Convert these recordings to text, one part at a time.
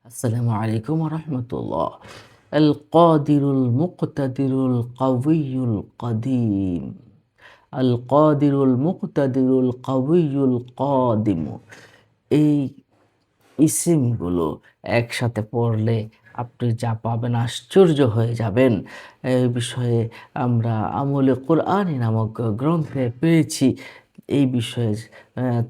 আসসালামু আলাইকুম ওয়া রাহমাতুল্লাহ। আল কাদিরুল মুকতাদিরুল কাউইয়ুল কাদিম। আল কাদিরুল মুকতাদিরুল কাউইয়ুল কাদিম। এই ইসিমগুলো একসাথে পড়লে আপনি যা পাবেন আশ্চর্য হয়ে যাবেন। এই বিষয়ে আমরা আমলে কোরআনী নামক গ্রন্থে পেয়েছি। এই বিষয়ে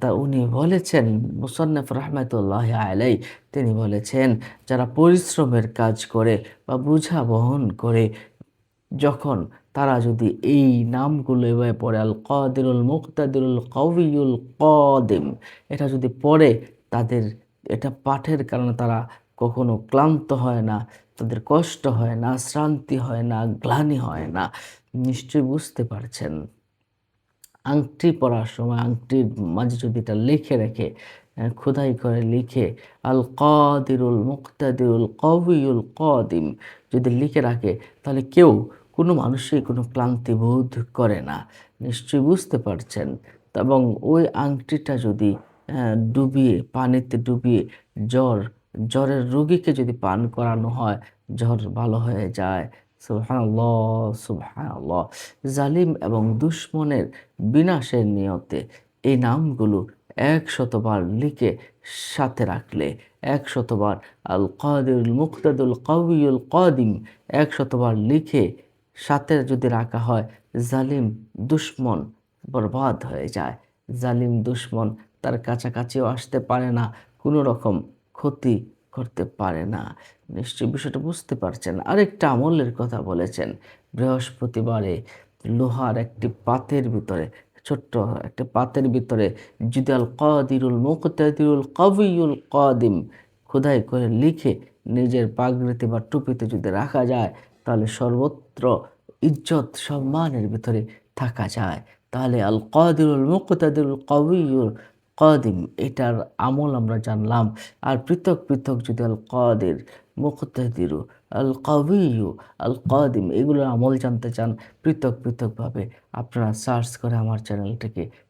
তা উনি বলেছেন মুসান্নাফ রাহমাতুল্লাহি আলাইহি তিনি বলেছেন, যারা পরিশ্রমের কাজ করে বা বোঝা বহন করে যখন তারা যদি এই নামগুলো এভাবে পড়ে আল কাদিরুল মুকতাদিরুল কাউইয়ুল কাদিম এটা যদি পড়ে তাদের এটা পাঠের কারণে তারা কখনো ক্লান্ত হয় না, তাদের কষ্ট হয় না, শ্রান্তি হয় না, গ্লানি হয় না। নিশ্চয়ই বুঝতে পারছেন। আংটি পরার সময় আংটির মাঝে যদি এটা লিখে রেখে খোদাই করে লিখে আল কাদিরুল মুকতাদিরুল কাউইয়ুল কাদিম যদি লিখে রাখে তাহলে কেউ কোনো মানুষই কোনো ক্লান্তি বোধ করে না। নিশ্চয়ই বুঝতে পারছেন। এবং ওই আংটিটা যদি ডুবিয়ে পানিতে ডুবিয়ে জ্বরের রোগীকে যদি পান করানো হয়, জ্বর ভালো হয়ে যায়। সুবহানাল্লাহ, সুবহানাল্লাহ। জালিম এবং দুশমনের বিনাশের নিয়তে এই নামগুলো ১০০ বার লিখে সাথে রাখলে ১০০ বার আল কাদিরুল মুকতাদিরুল কাউইয়ুল কাদিম ১০০ বার লিখে সাথে যদি রাখা হয়, জালিম দুশমন বরবাদ হয়ে যায়। জালিম দুশমন তার কাছাকাছিও আসতে পারে না, কোনো রকম ক্ষতি করতে পারে না। নিশ্চয়ই বিষয়টা বুঝতে পারছেন। আরেকটা আমলের কথা বলেছেন। বৃহস্পতিবারে লোহার একটি পাতের ভিতরে ছোট্ট একটা পাতের ভিতরে যদি আল কাদিরুল মুকতাদিরুল কাউইয়ুল কাদিম খোদাই করে লিখে নিজের পাগড়িতে বা টুপিতে যদি রাখা যায় তাহলে সর্বত্র ইজ্জত সম্মানের ভিতরে থাকা যায়। তাহলে আল কাদিরুল মুকতাদিরুল কাউইয়ুল কাদিম এটার আমল আমরা জানলাম। আর পৃথক পৃথক যদি আল কাদির, মুকতাদিরু, আল কাউইয়ু, আল কাদিম এগুলোর আমল জানতে চান পৃথক পৃথকভাবে আপনারা সার্চ করে আমার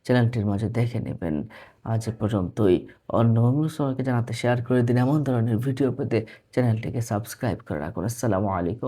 চ্যানেলটির মাঝে দেখে নেবেন। আজ এ পর্যন্তই। অন্য সবাইকে জানাতে শেয়ার করে দিন। এমন ধরনের ভিডিও পেতে চ্যানেলটিকে সাবস্ক্রাইব করে রাখুন। আসসালামু আলাইকুম।